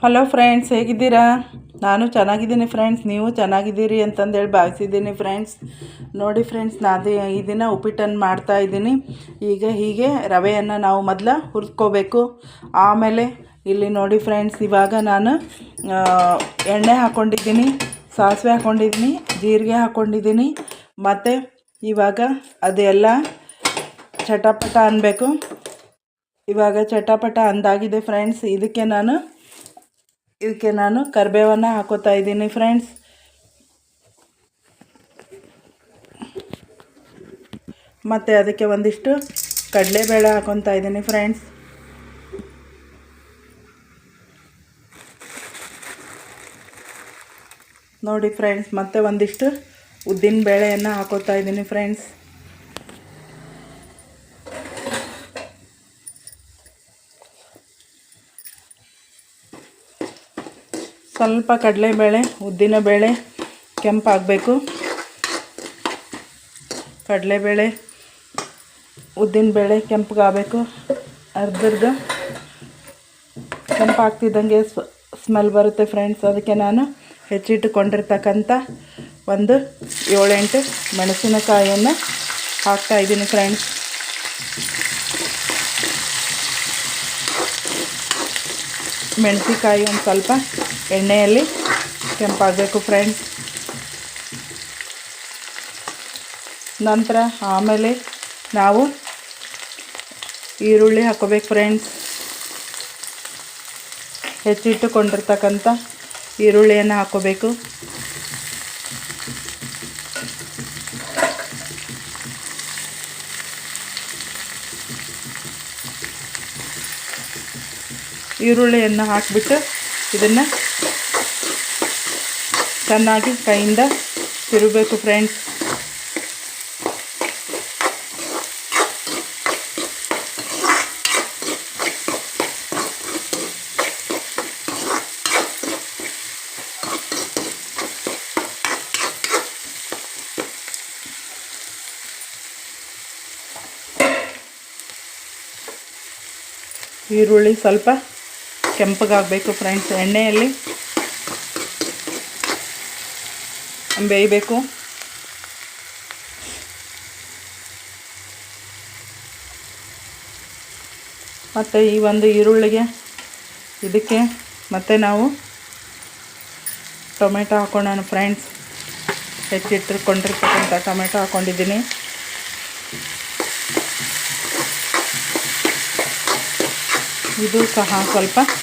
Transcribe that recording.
Hello friends, ಹೇಗಿದ್ದೀರಾ? ನಾನು ಚೆನ್ನಾಗಿದ್ದೀನಿ ಫ್ರೆಂಡ್ಸ್. ನೀವು ಚೆನ್ನಾಗಿದ್ದೀರಿ ಅಂತಂದೇಳಿ ಭಾವಿಸಿದ್ದೀನಿ ಫ್ರೆಂಡ್ಸ್. ನೋಡಿ ಫ್ರೆಂಡ್ಸ್, ನಾನು ಈ ದಿನ ಉಪ್ಪಿಟ್ಟನ್ನು ಮಾಡ್ತಾಯಿದ್ದೀನಿ. ಈಗ ಹೀಗೆ ರವೆಯನ್ನು ನಾವು ಮೊದಲು ಹುರಿದ್ಕೋಬೇಕು. ಆಮೇಲೆ ಇಲ್ಲಿ ನೋಡಿ ಫ್ರೆಂಡ್ಸ್, ಇವಾಗ ನಾನು ಎಣ್ಣೆ ಹಾಕ್ಕೊಂಡಿದ್ದೀನಿ, ಸಾಸಿವೆ ಹಾಕ್ಕೊಂಡಿದ್ದೀನಿ, ಜೀರಿಗೆ ಹಾಕ್ಕೊಂಡಿದ್ದೀನಿ. ಮತ್ತು ಇವಾಗ ಅದೆಲ್ಲ ಚಟಪಟ ಅನ್ನಬೇಕು. ಇವಾಗ ಚಟಪಟ ಅಂದಾಗಿದೆ ಫ್ರೆಂಡ್ಸ್. ಇದಕ್ಕೆ ನಾನು ಕರಿಬೇವನ್ನು ಹಾಕೋತಾ ಇದ್ದೀನಿ ಫ್ರೆಂಡ್ಸ್. ಮತ್ತು ಅದಕ್ಕೆ ಒಂದಿಷ್ಟು ಕಡಲೆಬೇಳೆ ಹಾಕೊತಾ ಇದ್ದೀನಿ ಫ್ರೆಂಡ್ಸ್. ನೋಡಿ ಫ್ರೆಂಡ್ಸ್, ಮತ್ತೆ ಒಂದಿಷ್ಟು ಉದ್ದಿನ ಬೇಳೆಯನ್ನು ಹಾಕೋತಾ ಇದ್ದೀನಿ ಫ್ರೆಂಡ್ಸ್. ಸ್ವಲ್ಪ ಕಡಲೆಬೇಳೆ, ಉದ್ದಿನಬೇಳೆ ಕೆಂಪಾಗಬೇಕು. ಕಡಲೆಬೇಳೆ, ಉದ್ದಿನಬೇಳೆ ಕೆಂಪಗಾಗಬೇಕು. ಅರ್ಧರ್ಧ ಕೆಂಪಾಗ್ತಿದ್ದಂಗೆ ಸ್ಮೆಲ್ ಬರುತ್ತೆ ಫ್ರೆಂಡ್ಸ್. ಅದಕ್ಕೆ ನಾನು ಹೆಚ್ಚಿಟ್ಟುಕೊಂಡಿರ್ತಕ್ಕಂಥ ಒಂದು 7-8 ಮೆಣಸಿನಕಾಯಿಯನ್ನು ಹಾಕ್ತಾಯಿದ್ದೀನಿ ಫ್ರೆಂಡ್ಸ್. ಮೆಣಸಿನಕಾಯಿ ಒಂದು ಸ್ವಲ್ಪ ಎಣ್ಣೆಯಲ್ಲಿ ಕೆಂಪಾಗಬೇಕು ಫ್ರೆಂಡ್ಸ್. ನಂತರ ಆಮೇಲೆ ನಾವು ಈರುಳ್ಳಿ ಹಾಕೋಬೇಕು ಫ್ರೆಂಡ್ಸ್. ಹೆಚ್ಚಿಟ್ಟುಕೊಂಡಿರ್ತಕ್ಕಂಥ ಈರುಳ್ಳಿಯನ್ನು ಹಾಕೋಬೇಕು. ಈರುಳ್ಳಿಯನ್ನು ಹಾಕಿಬಿಟ್ಟು ಇದನ್ನು ಚೆನ್ನಾಗಿ ಕೈಯಿಂದ ತಿರುಗಬೇಕು ಫ್ರೆಂಡ್ಸ್. ಈರುಳ್ಳಿ ಸ್ವಲ್ಪ ಕೆಂಪಗಾಗಬೇಕು ಫ್ರೆಂಡ್ಸ್. ಎಣ್ಣೆಯಲ್ಲಿ ಬೇಯಬೇಕು. ಮತ್ತು ಈ ಒಂದು ಈರುಳ್ಳಿಗೆ ಇದಕ್ಕೆ ಮತ್ತೆ ನಾವು ಟೊಮೆಟೊ ಹಾಕ್ಕೊಳ್ಳೋಣ ಫ್ರೆಂಡ್ಸ್. ಹೆಚ್ಚಿಟ್ಟುಕೊಂಡಿರ್ತಕ್ಕಂಥ ಟೊಮೆಟೊ ಹಾಕ್ಕೊಂಡಿದ್ದೀನಿ. ಇದು ಸಹ ಸ್ವಲ್ಪ